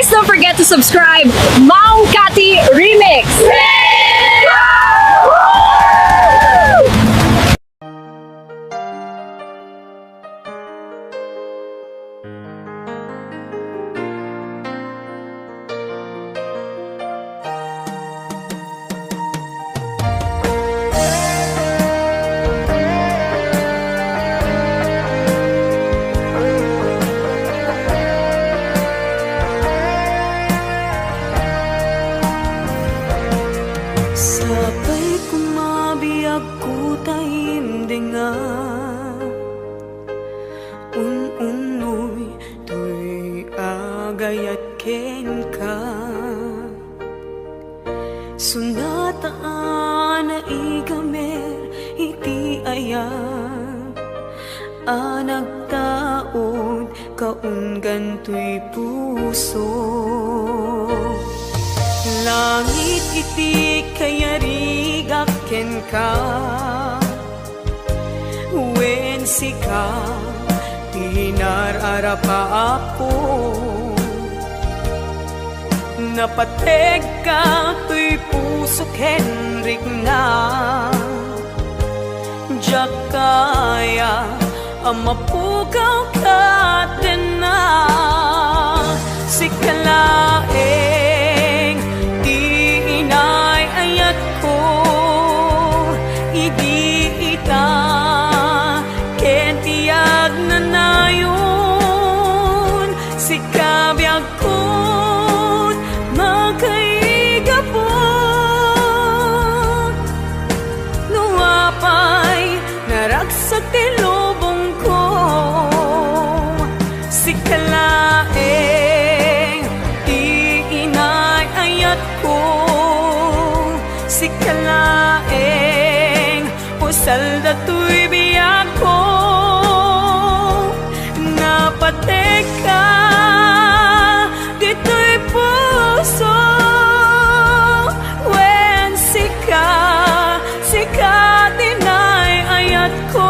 Please don't forget to subscribe Mau Kati Remix. Sabay kumabiyag ko taimdinga unoy to'y agayat ken ka sunataan na igamer iti ayam anagtaod kaunggan to'y puso langit iti kayarigak ken ka wen sika tinararapa ako napateg ka to'y puso ken rigna jak kaya amapukaw ka din na sikalaeng ayat ko idi ita ken tiyag na nayon si kabiyag ko makaigapon nuapay naragsak ti lubong ko si kalaeng di inay ayat ko si kalaeng usal da to'y biyak ko napatek ka dito'y puso wen sika tinay ayat ko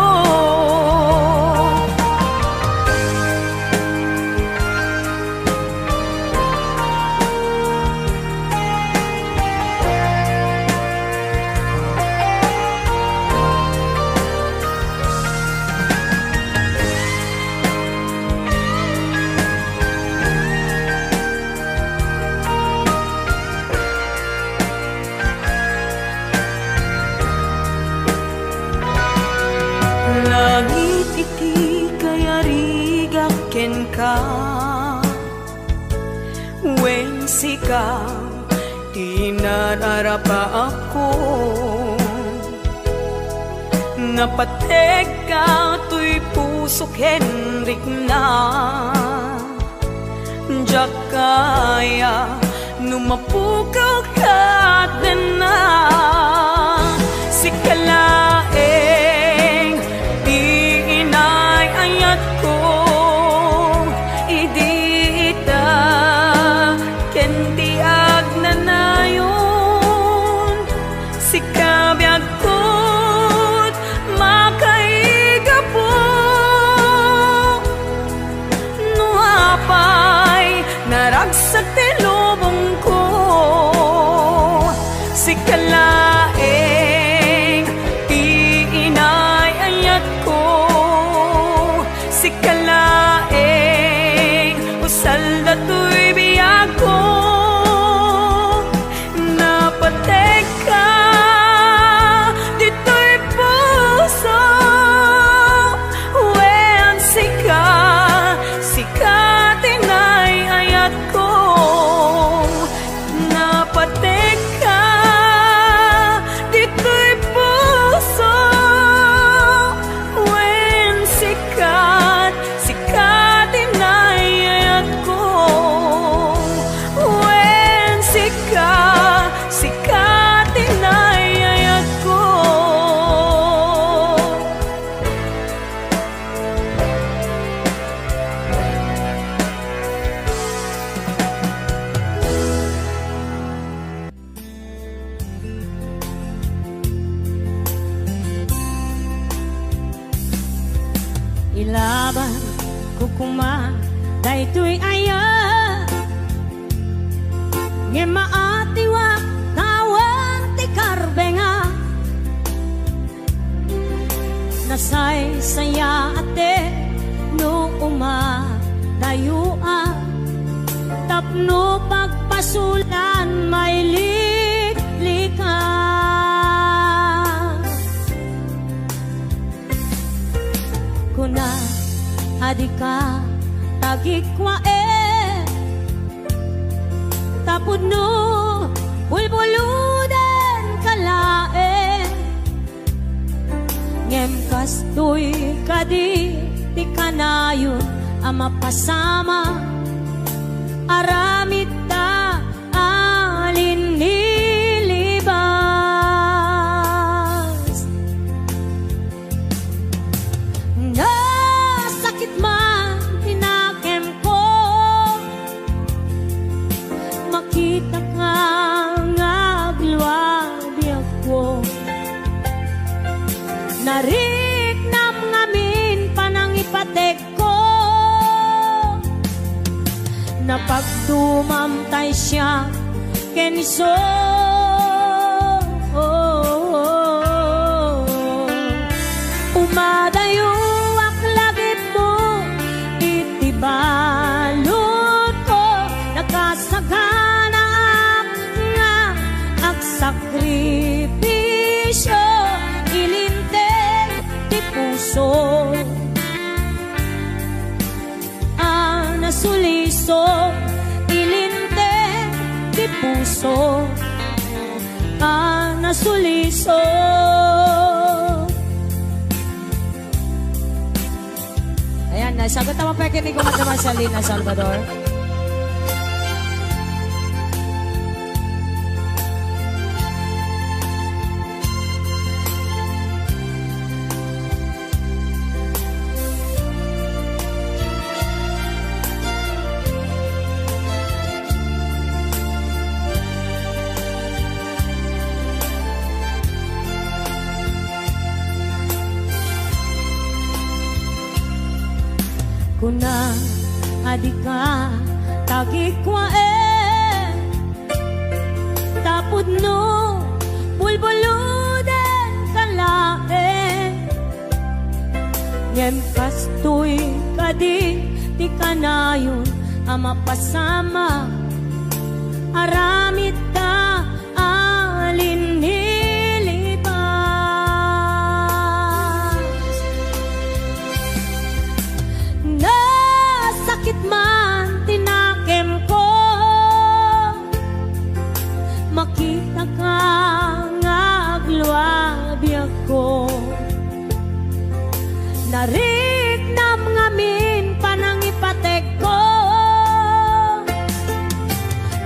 langit iti kayarigak ken ka wen sika tinararapa ako napateg ka to'y puso ken rigna jak kaya numapukaw ka din na si kalaeng ayat ko idi ita ken tiag na nayon si kabiyag ko't makaigapo nuapay naragsak ti lubong ko si kalaeng di inay ayat ko si kalaeng usal da to'y biyak ko napateg ka dito'y puso wen sika tinay ayat ko Nge maatiwa tawan ti karbenga Nasay saya ate no umadayua Tapno pagpasulan may liklika Kuna adika tagikwa Tapod no bulbuludan kalae Ngem kastoy kadi ti kanayon ama pasama aramid ta alin nilibas Nasakit man tinakem ko Makita ka ngagluwabi ako Nariknam ngamin panangipatek ko Napagdumamtay siya keniso Umadayo aklagip mo itibalot ko Nakasagana nga aksakripisyo Ilinteg ti puso Nasuliso ilinteg ti puso Nasuliso Ayan, nasagot naman pa kinig ko Madama Salina Salvador Kuna adika tagikwa Tapod no bulbuludan kalae Ngem kastoy kadi ti kanayon ama pasama aramid ta alin Nasakit man tinakem ko Makita ka ngagluwabi ako Nariknam ngamin panangipatek ko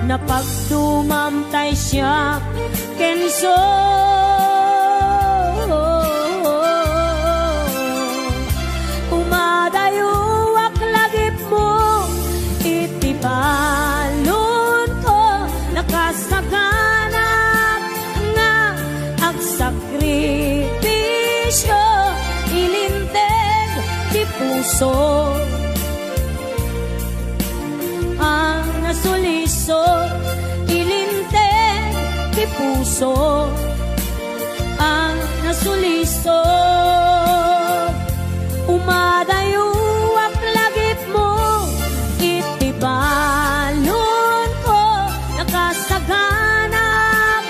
Napagdumamtay siya kenso Balon ko nakasaganap nga agsakripisyo ilinteg ti puso ang nasuliso ilinteg ti puso ang nasuliso umadayo balon ko nakasaganap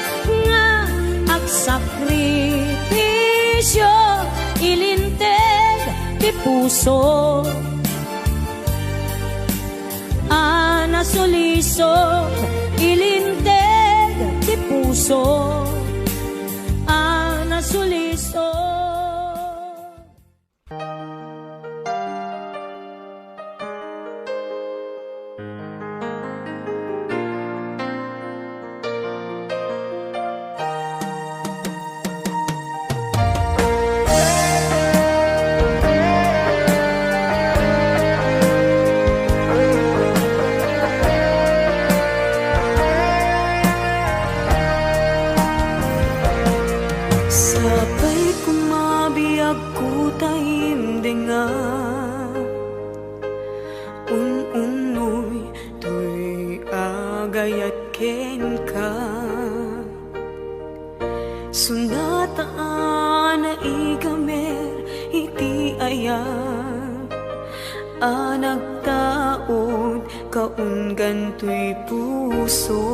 nga agsakripisyo ilinteg ti puso nasuliso ilinteg ti puso nasuliso gayat ken ka. Sunataan na igamer iti ayan, anagtaod kaunggan to'y puso.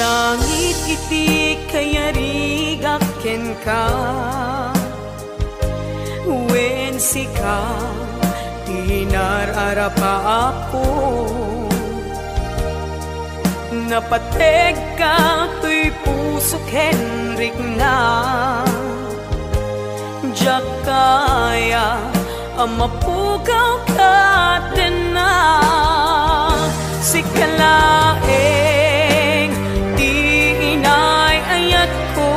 Langit iti kayarigak ken ka, wen sika tinararapa ako. Napateg ka to'y puso Henrik na, diyak kaya amapugaw ka din na. Sikalaeng di inay ayat ko,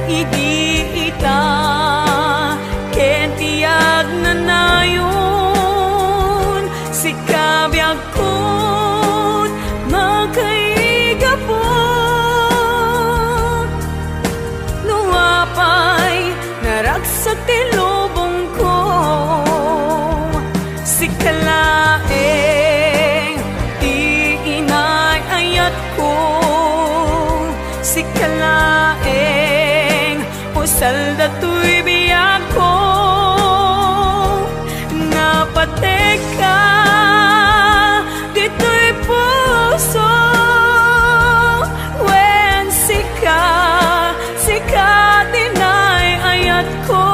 idi ita ken tiyag na nayon. Sikabiyag ko magkaigapon, nuapay naragsak ti lubong ko. Sikalaeng di inay ayat ko, sikalaeng usal dato'y biyag ko. Napatek ka dito'y puso, wen sika dinay ayat ko.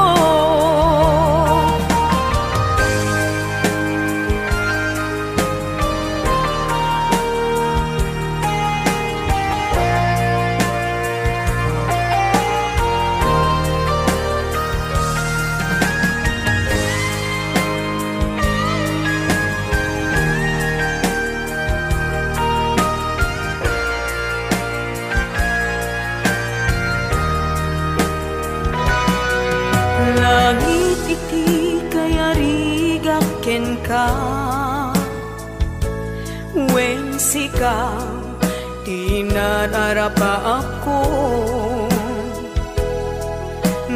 Langit iti kayarigak ken ka, wen sika tinararapa ako.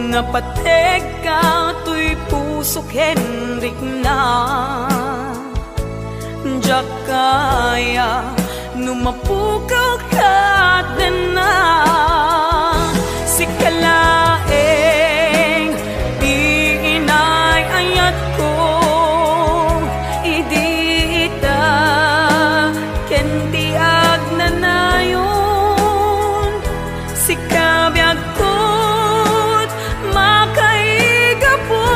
Napateg ka to'y pusok Henrik na, diyak kaya numapugaw ka din na. Sikalaeng di inay ayat ko, idi ita ken tiag na nayon. Sikabiyag ko't makaigapo,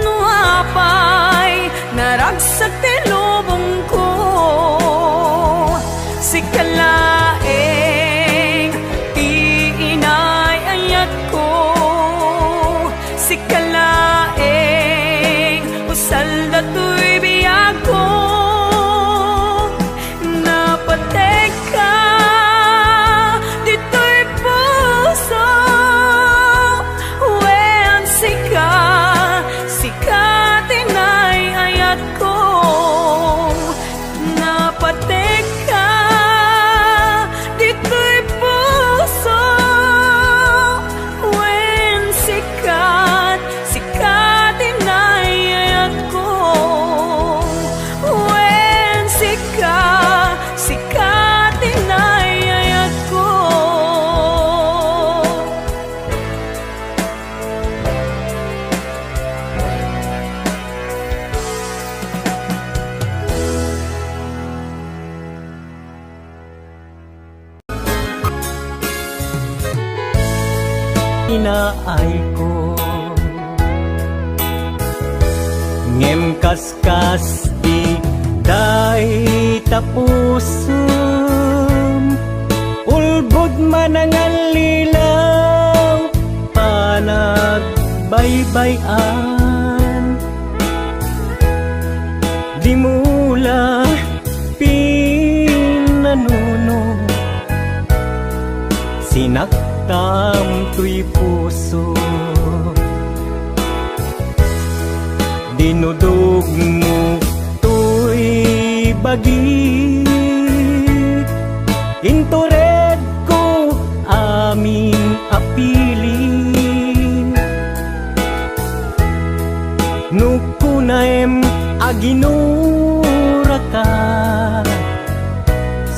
nuapay naragsak ti lubong ko. Sikalaeng di inay ayat ko, sikalaeng usal dato'y biyag ko. Napateg ka dito'y puso, wen sika tinay ayat ko. Napateg ka dito'y puso, wen sika tinay ayat ko. Wen sika tinay ayat ko. Inaay ko ngem kaskas di day tapusum, ulbod manangal lilaw panagbaybayan. Di mula pinanuno, sinaktam to'y puso. Dinudog mo to'y bagi, intured ko aming apili. Nukunaem aginura ka.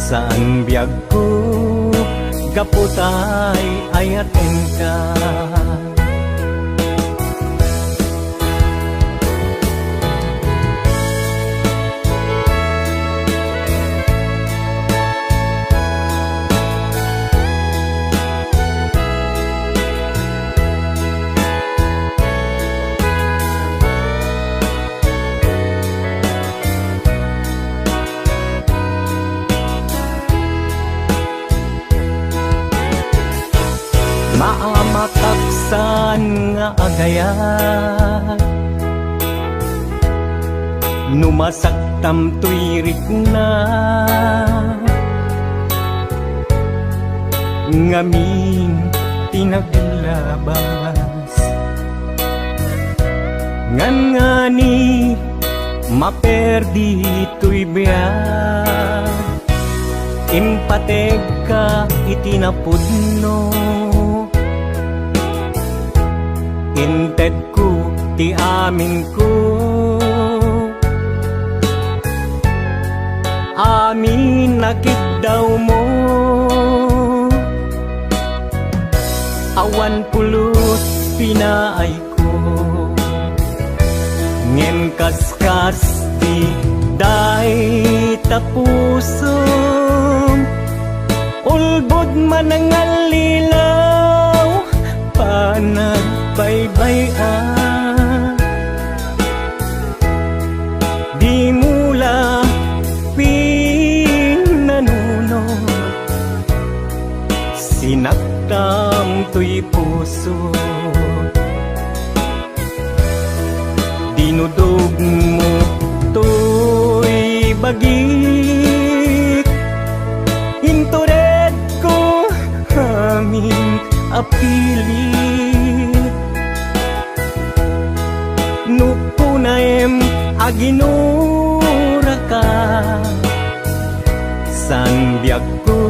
Saan biyag ko gaputay ayaten ka. Maamataksan nga agayat, numasaktam tuirik na, ngaming tinaglabas. Ngan nga ni maperdi tuy biyag, impateg ka itinapudno. Inted ko ti amin ko, amin nakit daw mo. Awan pulos pinaay ko, ngem kaskas di day tapusong. Ulbod man ang alilaw, panagbaybayan. Di mula pinanunod, sinaktam to'y puso. Dinudog mo to'y bagik, intured ko aming apili. Nupunaem aginura ka, san biyag ko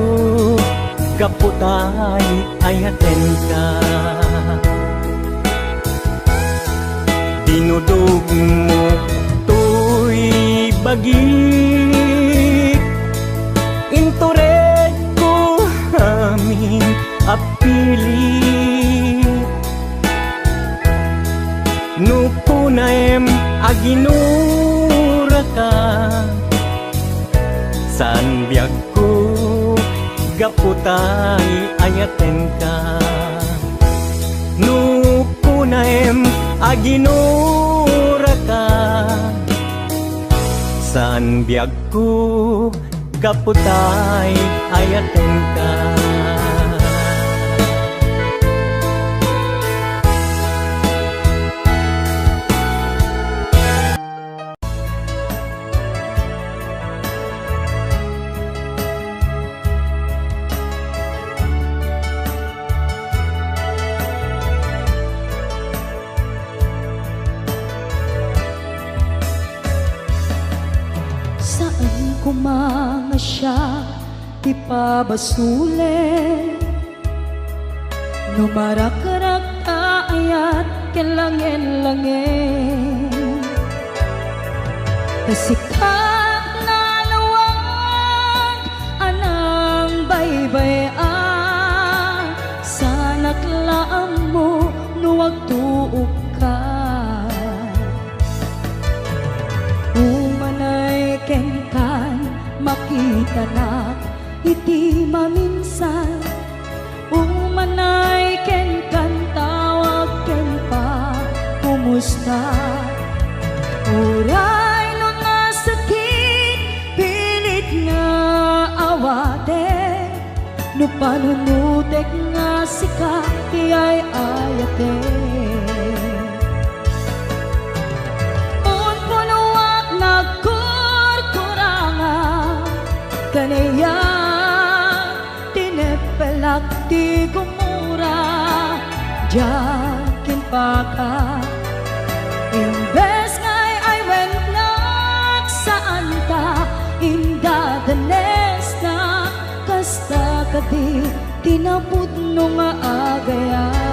gaputay ayaten ka. Dinudog mo to'y bagik, intured ko aming apili. Nupunaem aginura ka, san biyag ko gaputay ayaten ka. Nupunaem aginura ka, san biyag ko gaputay ayaten ka. Saan ko mga siya ipabasule, numarak-rak ayat kelangin-langin. Kasikap na lawag anang baybayan, sanak laam mo nuwag tuog ka. Umanay kenkan makita na iti maminsan, umanay kenkan tawag ken pa kumusta. Uray no nga sakit pilit nga awate, no panunutek nga sika tiyay ayate. Kanaya tinepelak di kumura, jakin pa ka. Imbes ngay ay wennak saan ta, inda danes na kasta kadi tinapud no nga agayan.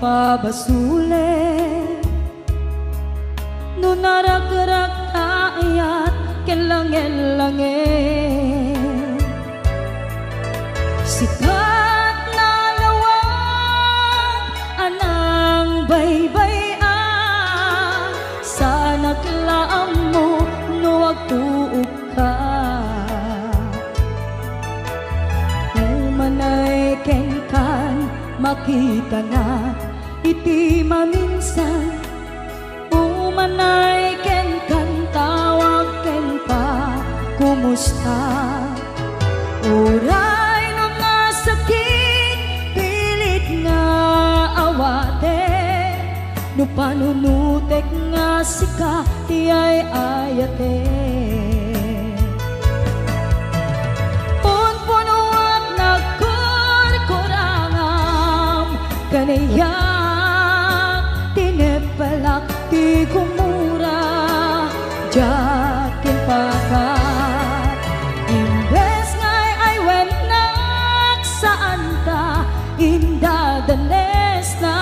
pabasule no naragrak ayat kelangel-langel sikat na lawag anang baybay-an sa naglaam mo no agtuog ka umanay kenkan makita na iti maminsan umanay kenkan tawag ken pa kumusta uray no nga sakit pilit nga awate no panunutek nga sika ti ay ayate punpunuak nagkurkurangam kaniyak tinepelak ti kumura jakin pakat imbes ngay ay wenak saan ta indadanes na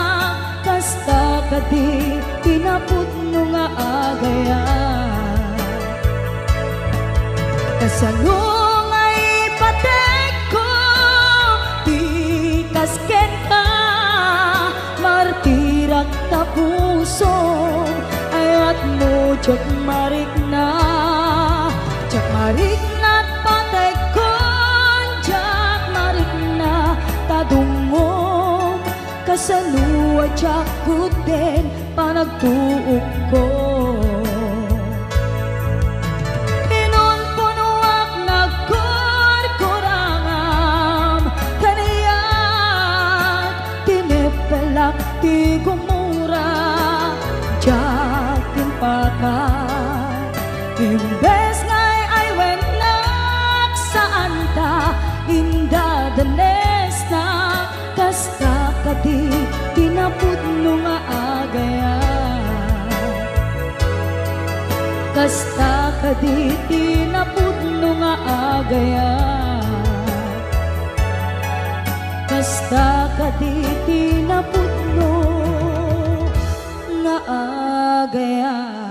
kasta kadi pinapudno nga agayan kasanong ay patek ko di kasken ka martirak ta puso ayat mo jak marik na patay kon jak marik na tadungom kasanua jak kuten panagtuog ko pinunpunuak nagkurkurangam kaniyat tinepelak ti gumura jakin pakat imbes ngay ay wenak saan ta indadanes na kasta kadi pinapudno nga agayan kasta kadi pinapudno nga agayan kasta kadi pinapudno nga agayan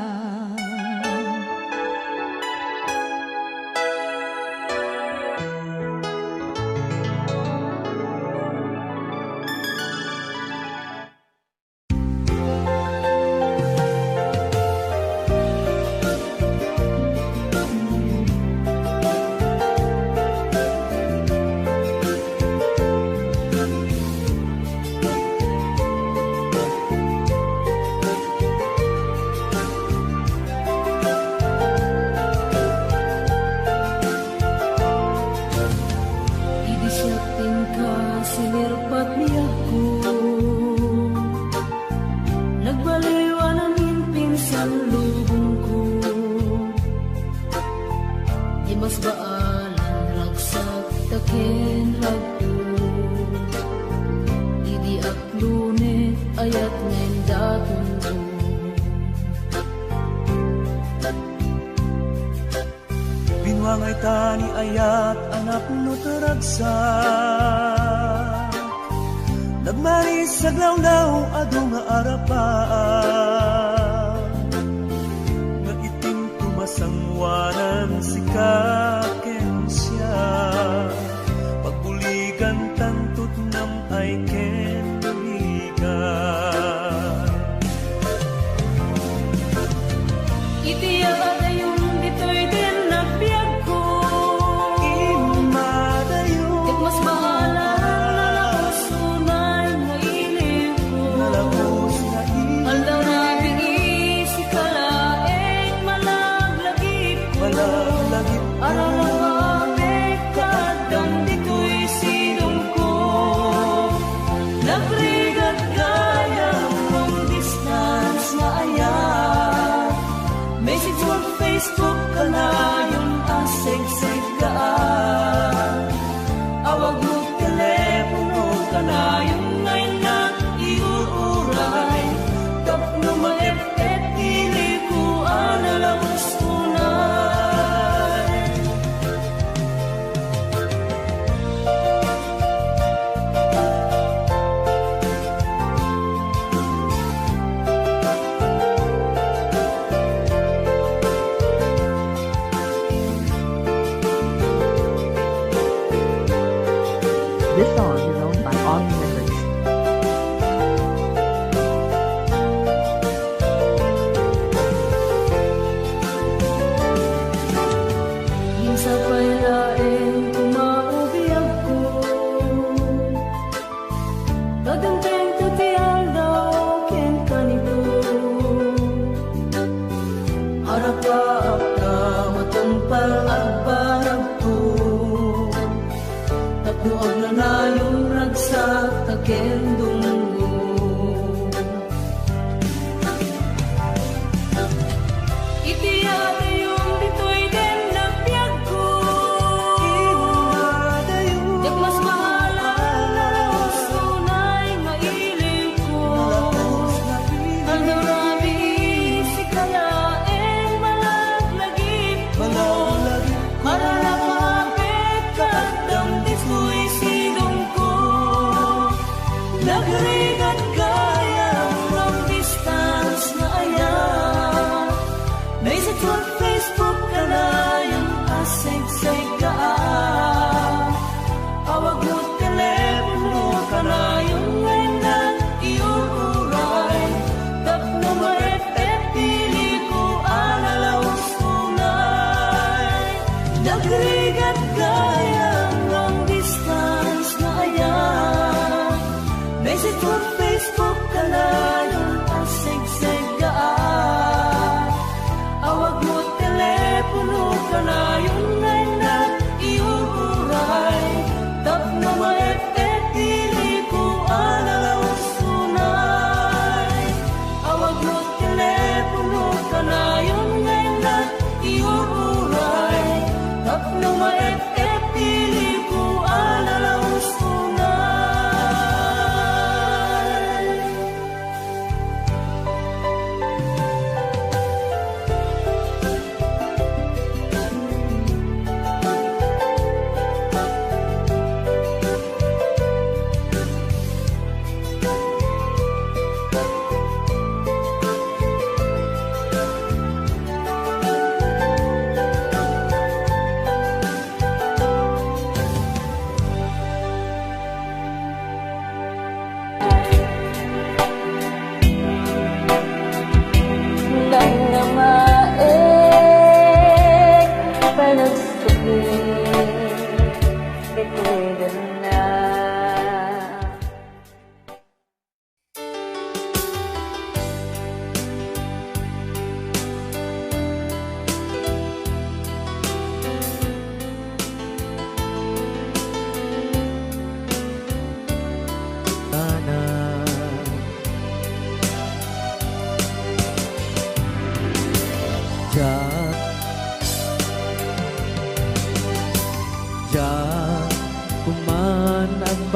Binwangay tani ayat anak no taragsak nagmaris sa glawlaw adu nga arapaan nga itim tumasangwanan si kaken siya pagbuligan tantut nam ay ken buligan Itiya adayong dito'y din nagbiag ko imadayo mas bahala na sunay mo ilim ko nalabos na Aldaw na bigi si kalaeng malaglagip ko malaglagip ko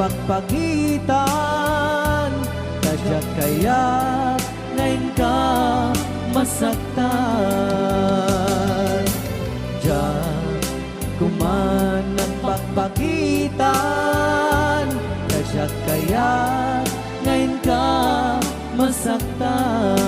pagpagitan, kadya kaya ngayon ka masaktan. Diyan kuman ang pagpagitan, kadya kaya ngayon ka masaktan.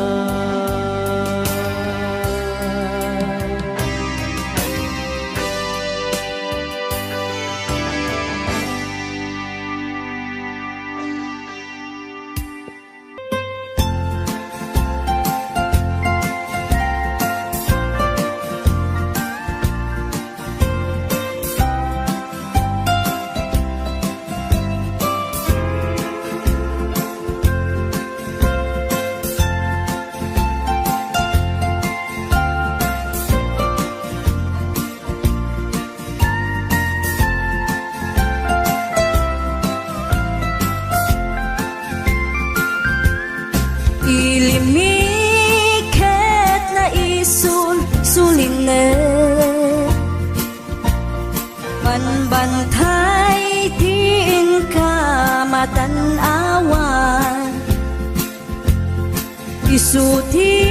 Ilimikit na isul sulinet, panbantay din ka matanawan, isuti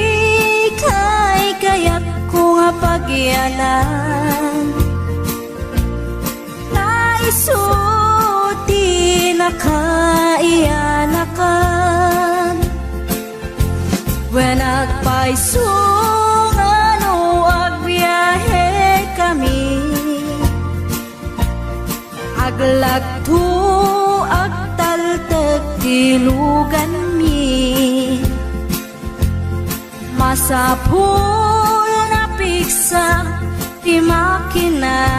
kay kayak ko nga pagyanan, na isuti na kaiyanakan. When nagpaisong ano agbiyahe kami, aglagto agtaltag tilugan mi, masapul na piksa ti makina,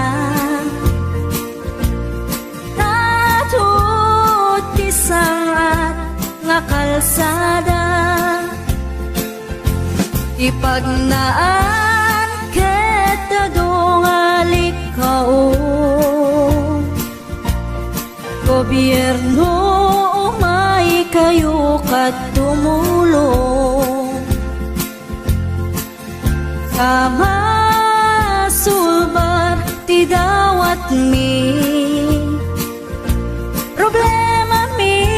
natut ti sangat nga kalsada. Ipagnaan kita dongalik kao, gobyerno umay kayo kat tumulong, sama sulbar ti dawat mi, problema mi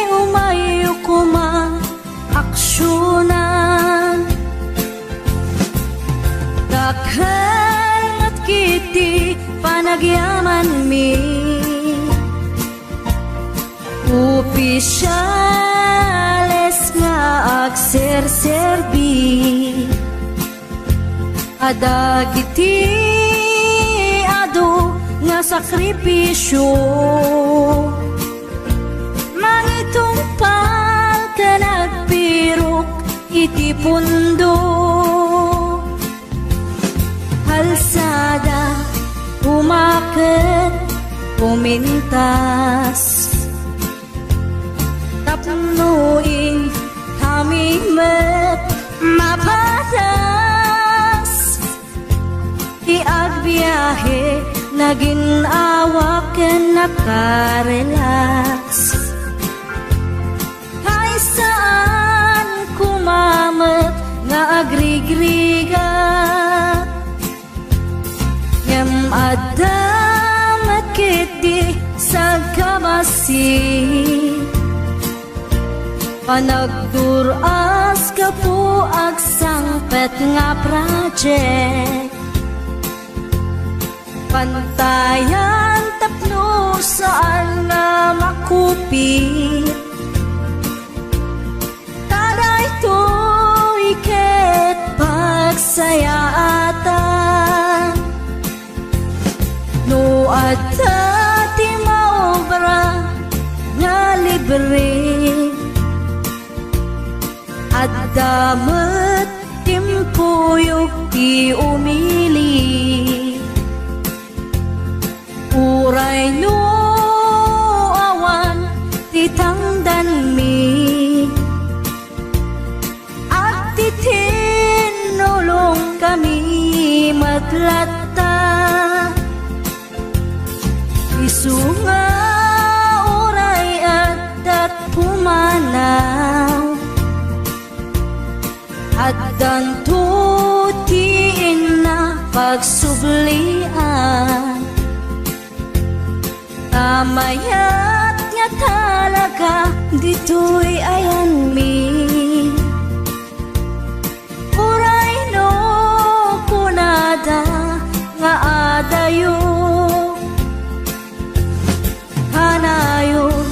umay kumang aksyonan. Dakhan at kiti panagyaman mi, opisyales nga agserserbi, adagiti ado nga sakripisyo, mangitumpal ka nagpirok iti pundo. Kalsada, umakit, pumintas, tapnuin, hamimet, mapatas, iagbiyahe, naging awaken, nakarelax. Hay saan kumamet, nga agrigrigat, adamat kiti sa kabasi, panagduras ka po agsangpet nga project, pantayan tapno saan na makupit, tada ito iket pagsayaatan. No adta ti maobra nga libre, at damat timpuyog ti umili, uray no awan ti tangdan mi, at ti tinulong kami maglatta. Isunga oray at pumanaw, at dantutiin na pagsublian, tamayat nga talaga dito'y ayan mi. Uray no kunada nga adayo, hanayon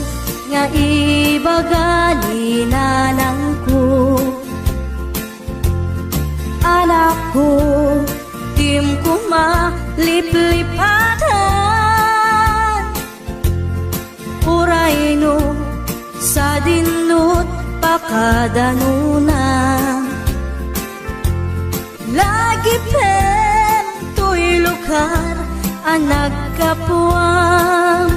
nga ibagani nanang ko. Anak ko, tim ko maliplipatan, uray no sa dinot pakadanuna. Lagi pem to'y lugar ang nagkapuang,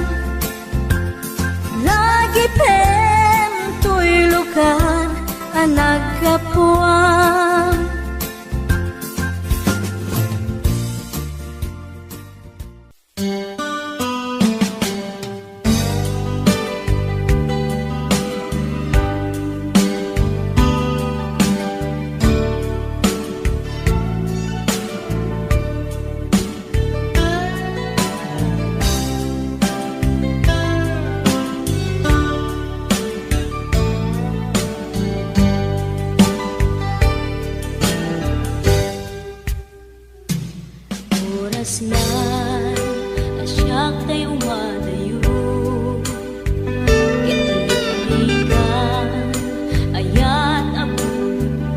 lagi pem to'y lugar ang nagkapuang. Oras na asyak tayo umadayo, italikan ayat abun ko.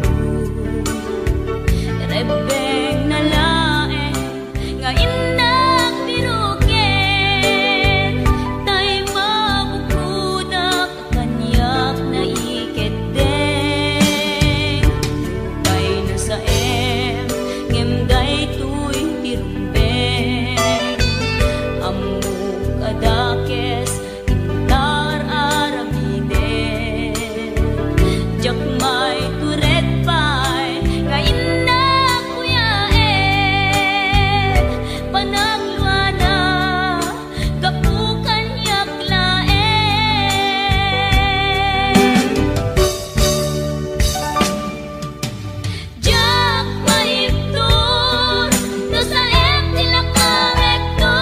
Rebeng na lae nga inang birukin, tay mabukudak kanyak na iketeng. Lupay na sa ngemday tuy tirumbeng, amuk adakes intar aramiden. Jakmay turet pay nga inang kuyaen, panagluana kapukan yaklaen. Jak maiptur no sa tilakarekto,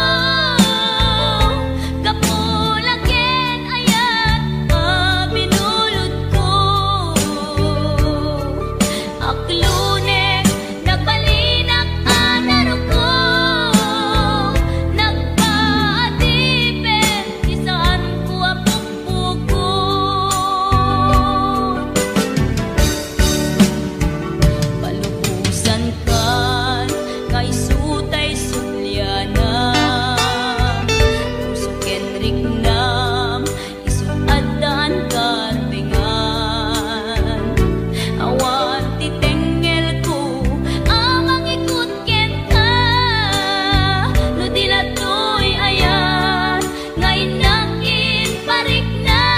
kapulaken ayat binulod ko. Aklunek nagbalinak anaro ko, nagpaadipet isaan ko apukpukon. Palubusan kan kay sutay sulyana, usuken rignam isut adan karbengan. Awan titengel ko amang ikut ken ka, no dilatoy ayan nga inakin parik na.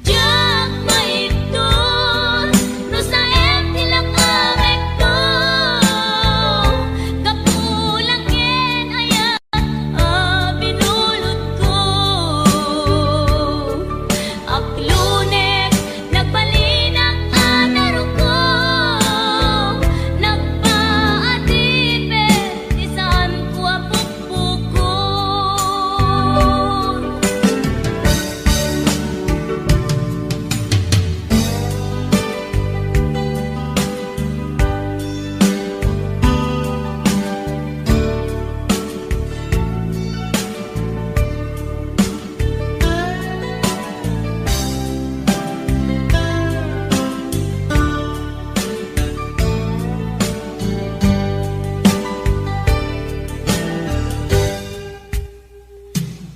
Jak maiptur no sa tilakarekto, kapulaken ayat binulod ko. Aklunek nagbalinak anaro ko, nagpaadipet isaan ko apukpukon.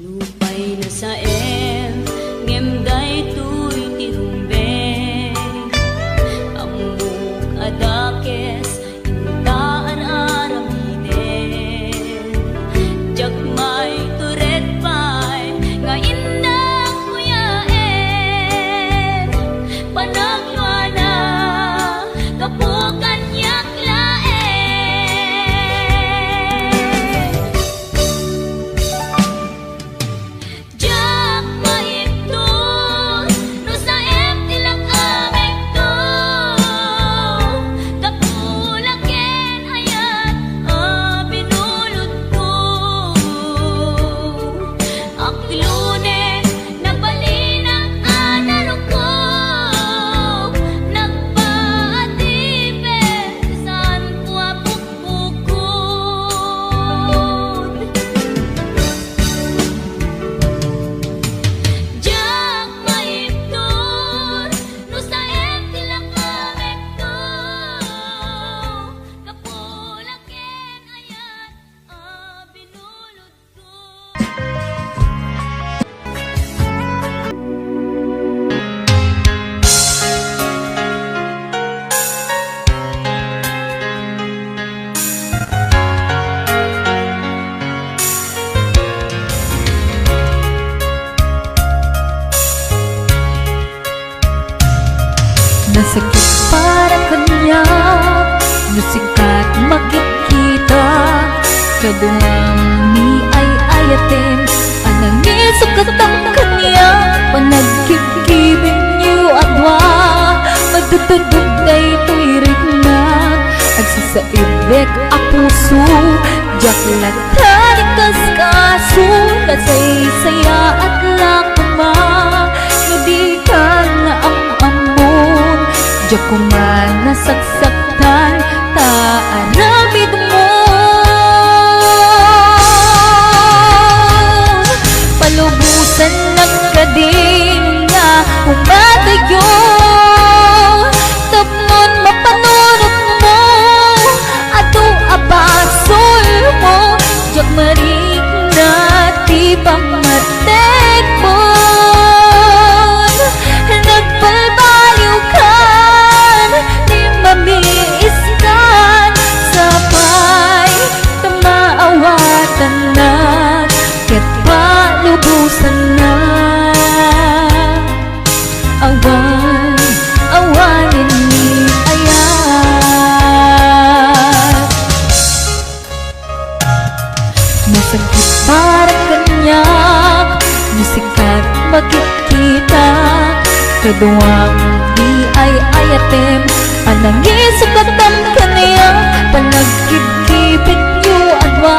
Lupay na sa ngemday tuy tirumbeng, amuk adakes intaan aramiden. Jakmay turet pay nga inang kuyaen, panagluana kapukan yaklaen. Jak Musikat makikita kaduang ni ay ayaten anang isukat ang kanya panagkikibin niyo adwa magdududug na ito'y rignan agsisaibek a puso jaklat halikas kaso nasaysaya at lakuma nudikan na amon jakuman nasagsaktan taaramid mo palubusan ng kadin nga umadayo tapnon mapanunot mo ato abasol mo jak marik na ti pamatek mo nagbalbaliw kan di mamiiskan sabay tamaawatan na ket palubusan na awanin ni ayat masakit para kanya musikat makikita kaduang di ay ayatem anang isukatam kanya panagkikipit yu adwa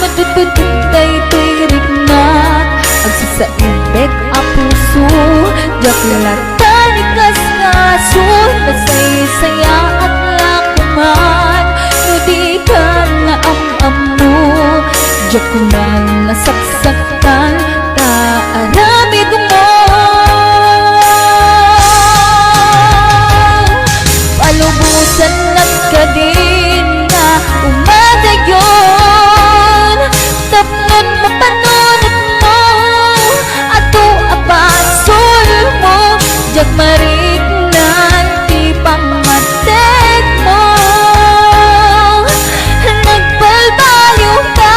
matutututay to'y rignat agsisaibek a puso jaklat tanikas kaso nasaysaya at lakuman nudikan na am-amu jakunan nasaksaktan taaramid mo palubusan nagkadin na umadayon tapnon mapanunot mo ato abasol mo jak marignan ti pamatek mo nagbalbaliw ka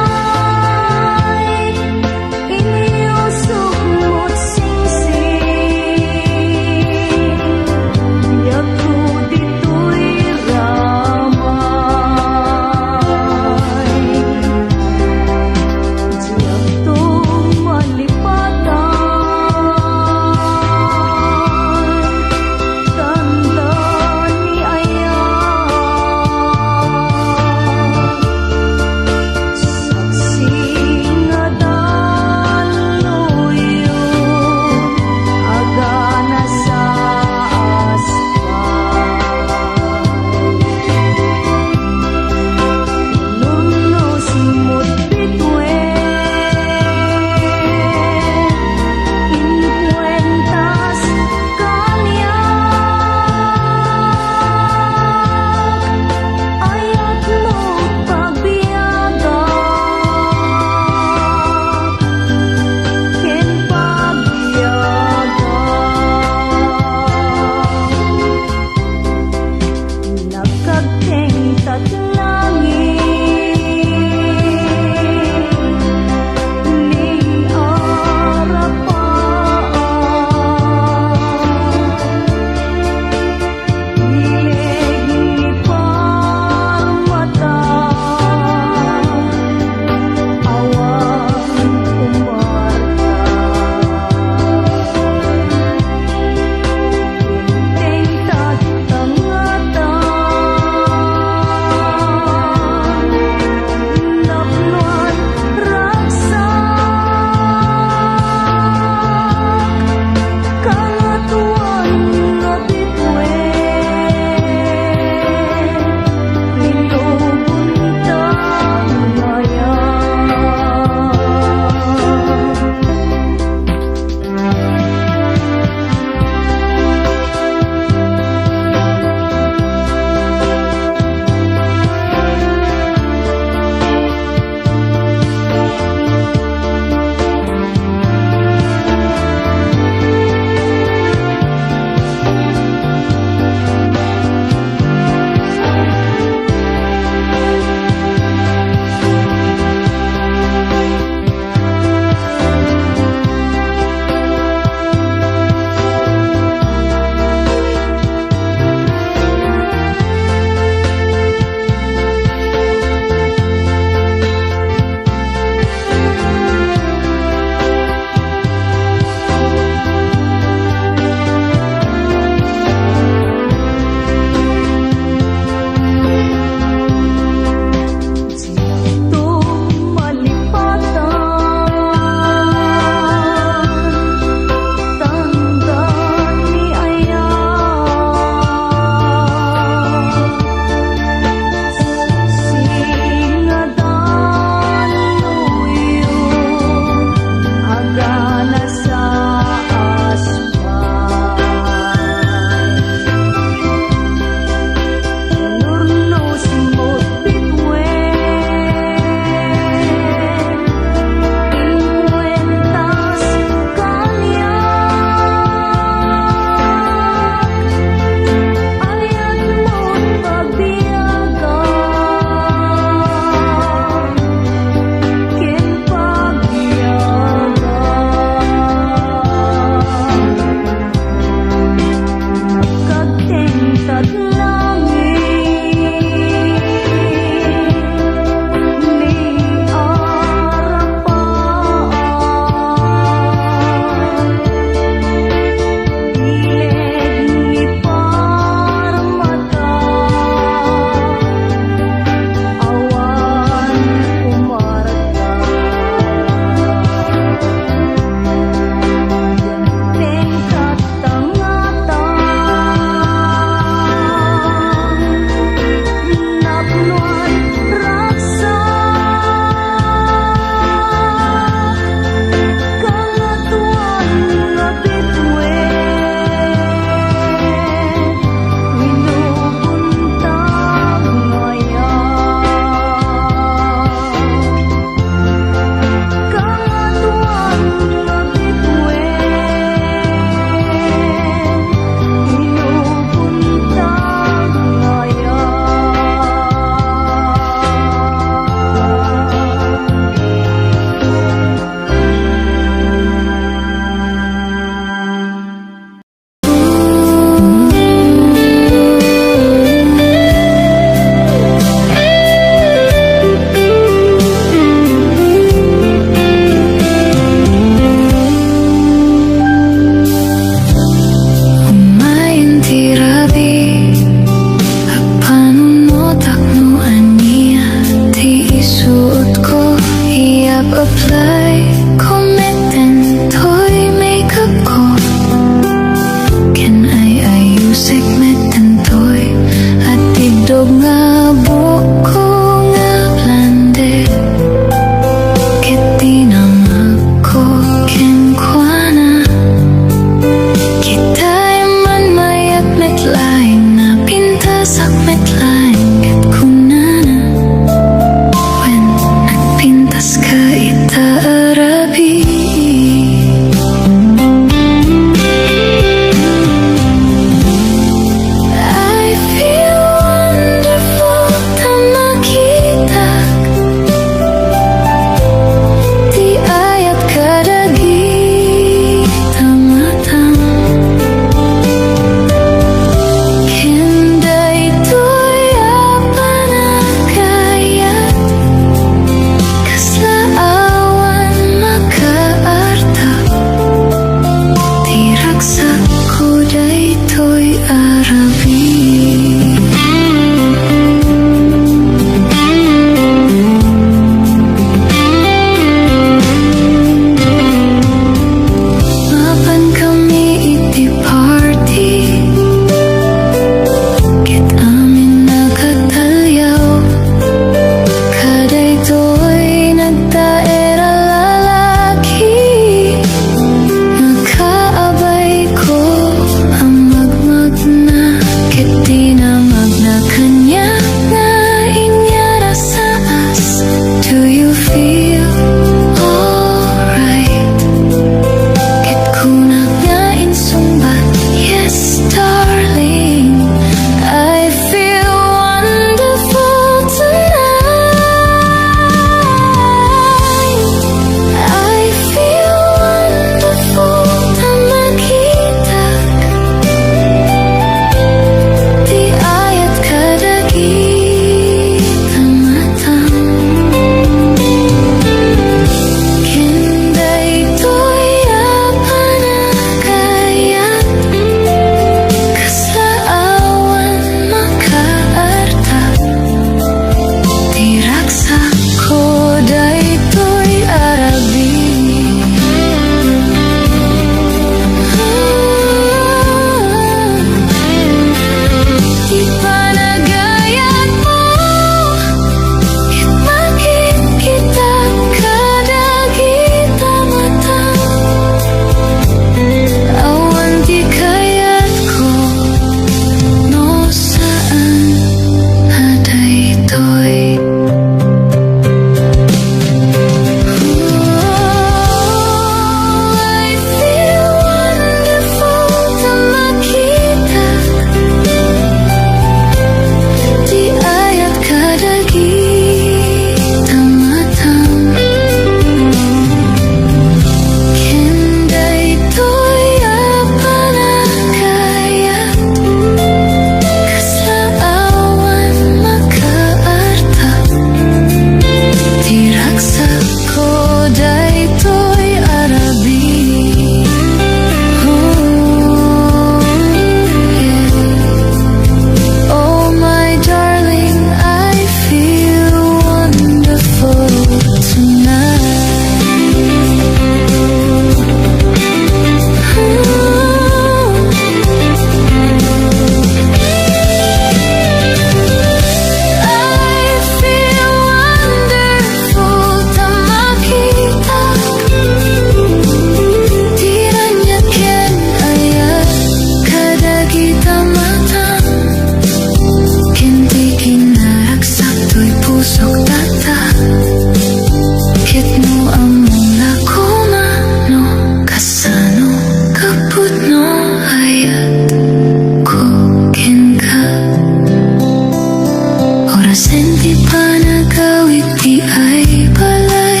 Senti pa nagawit di ay balay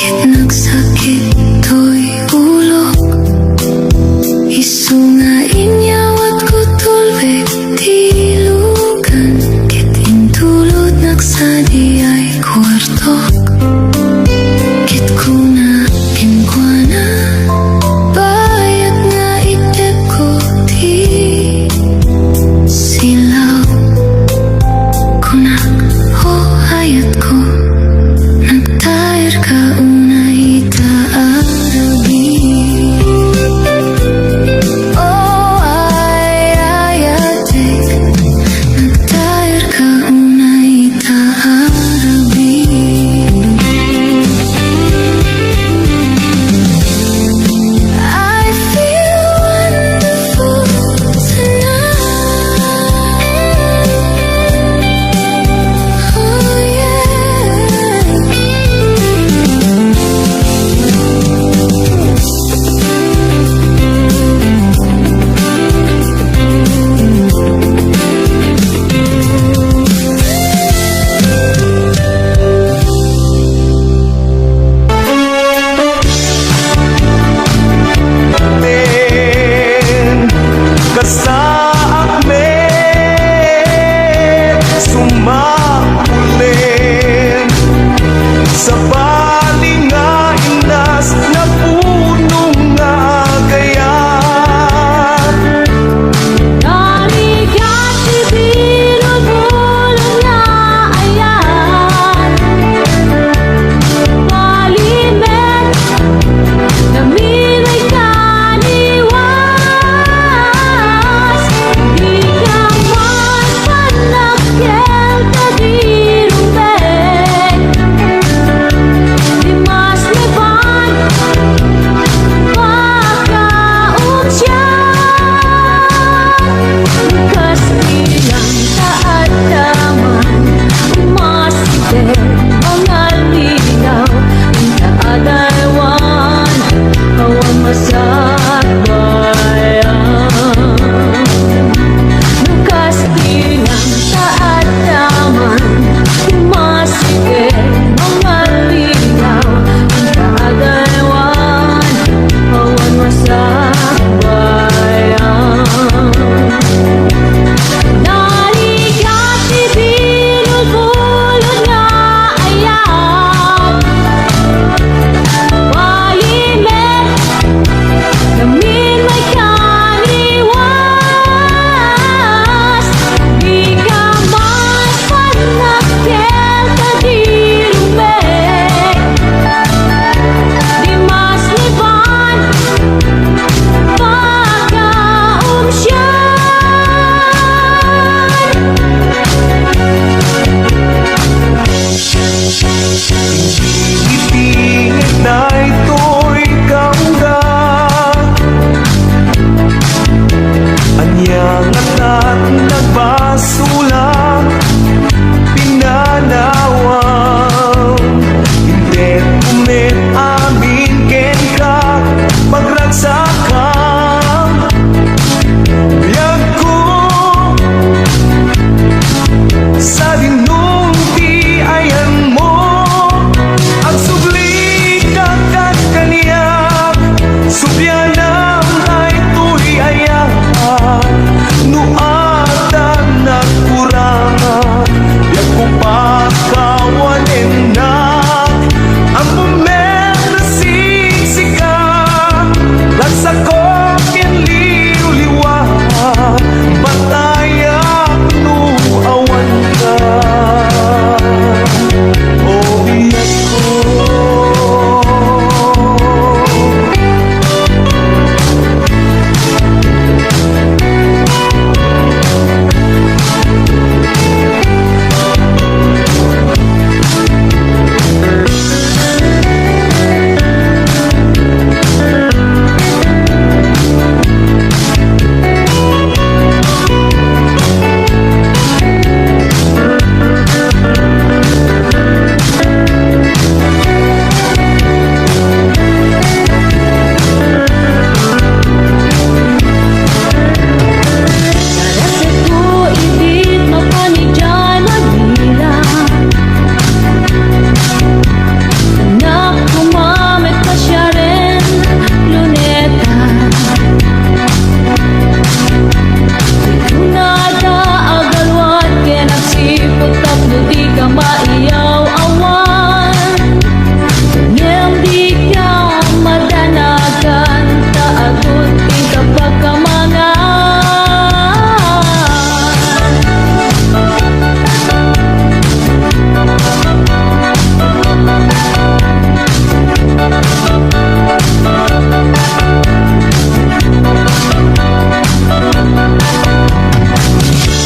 Kit nagsakit to'y ulo Isu nga inyawat ko tulwek tilugan Kit intulot nagsadi ay kwartok Kit kuna kinkwana Bayat nga itep ko ti silaw Kunak ho hayat ko Nagtayar ka unay taarabi Oh ay ayatek Nagtayar ka unay taarabi I feel wonderful tonight Oh yeah Kasaak me sumapulim sa bali nga inas na puno nga gaya Naligat ibirog ulo na ayan Palimet Naminay kaniwas Di ka man panakkel ka di rumbek ka maiyaw awan Ngem di ka madanagan Taagot ka pagkamangan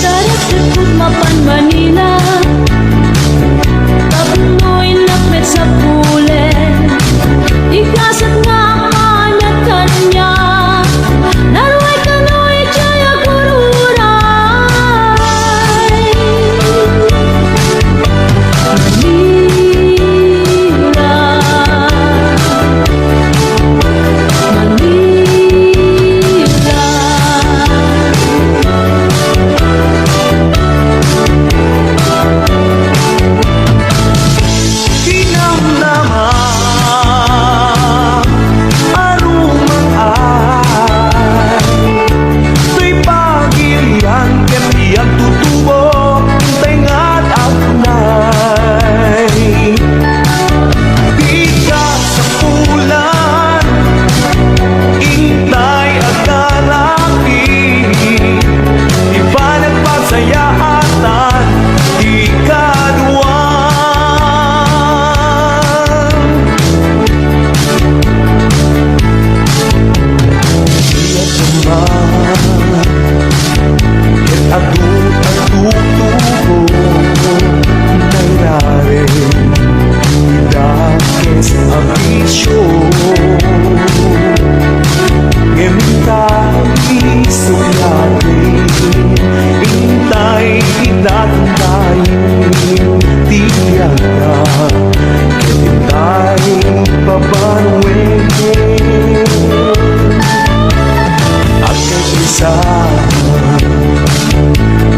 Tarik sekut mapan Manila Tabunoy nakmet sa pulen Ikasat nga manat kanya Naruay kanoy jaya gururay Tinamnama arumang ay Tuy pagilian ket iyang tutubo Tengat aknay Di ka sa pulan Intay agarapi Iba nagpasayatan Di ka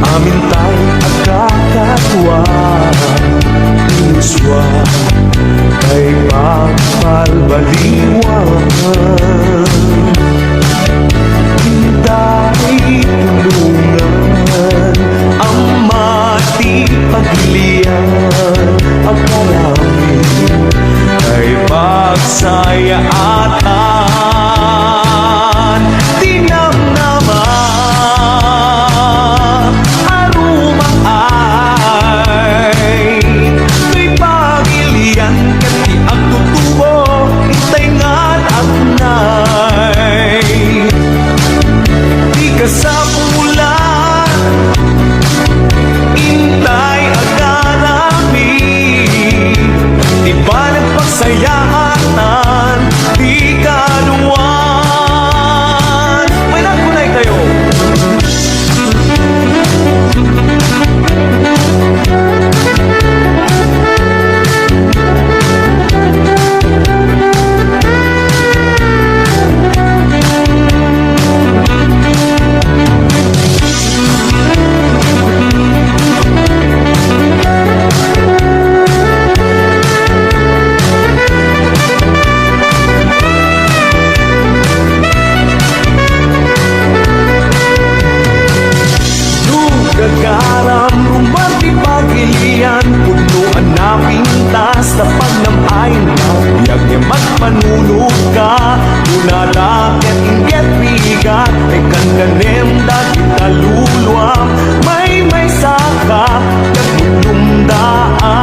Amin tayo agkakatwa Puswa Kay pagpalbaliwan Hintay tulungan Ang mati paglian Ang kalamin Kay pagsayaatan Tinamnama arumang ay Tuy pagilian ket ang tutubo Itengat aknay Di ka sa pulan Intay agarami Di ba nagpagsayatan Di ka duwan May nagkunay kayo Gagaram rumati pagilian Punuan na pintas na pagnampain na Biyag niya magpanulog ka Unalakit inget bigat Ay kandanem dati taluluam May saka Kagutundaan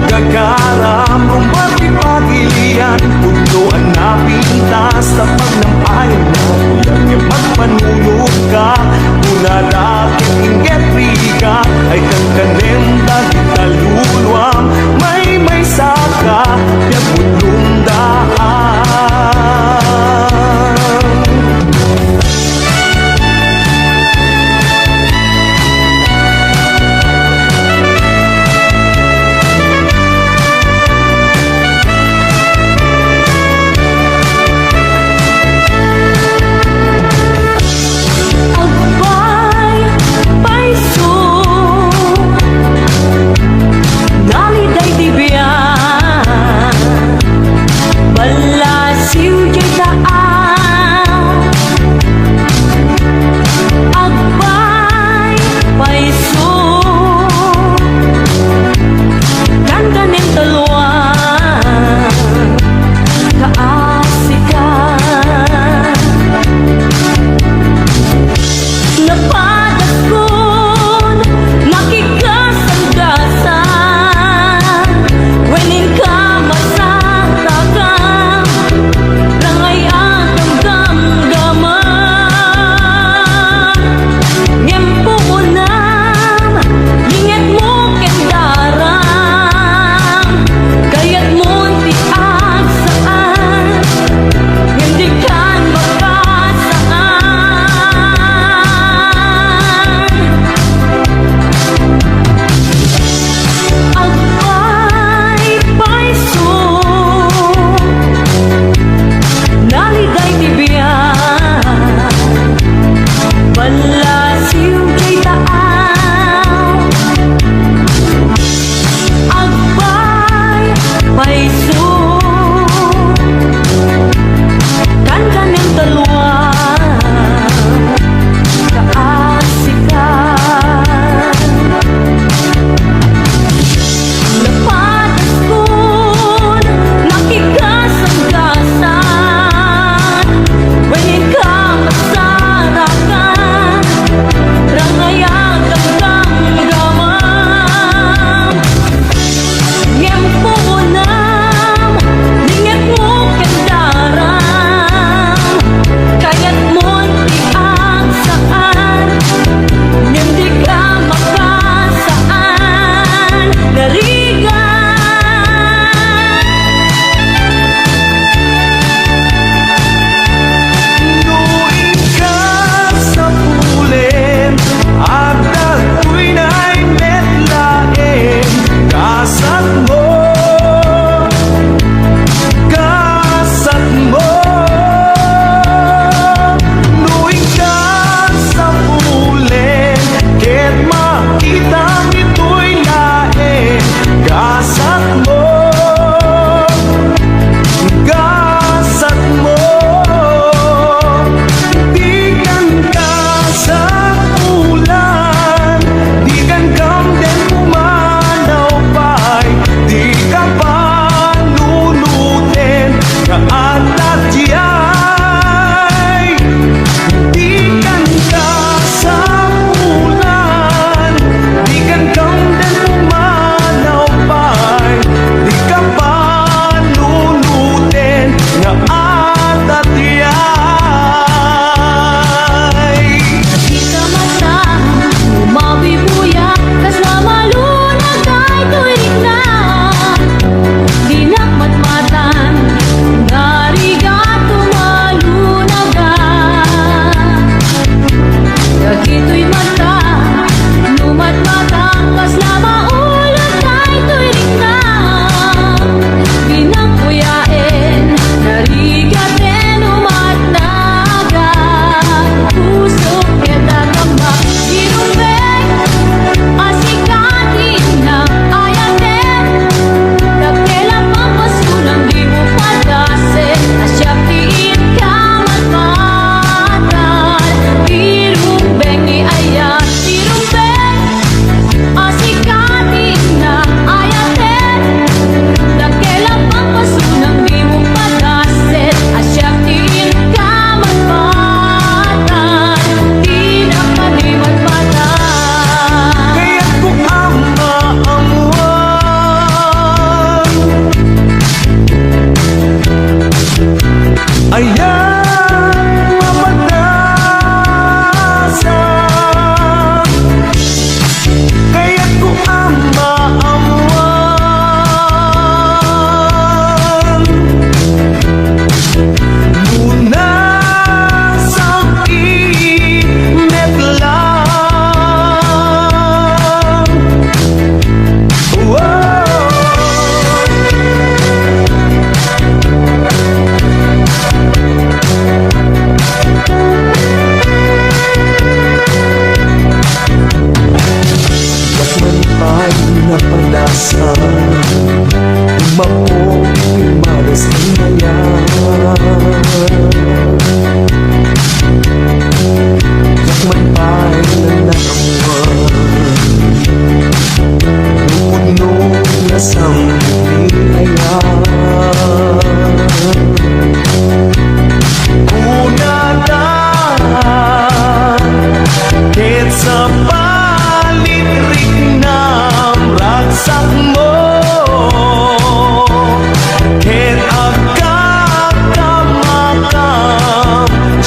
Gagaram rumati pagilian Punuan na pintas na pagnampain na Biyag niya magpanulog ka Unalakit inget bigat Ay kandanem dati taluluam May saka Kagutundaan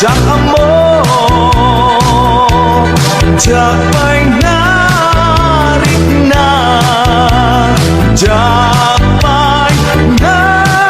Diyak mo, diyak pa'y narik na, diyak pa'y napatas.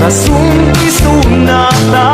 Rasong isunata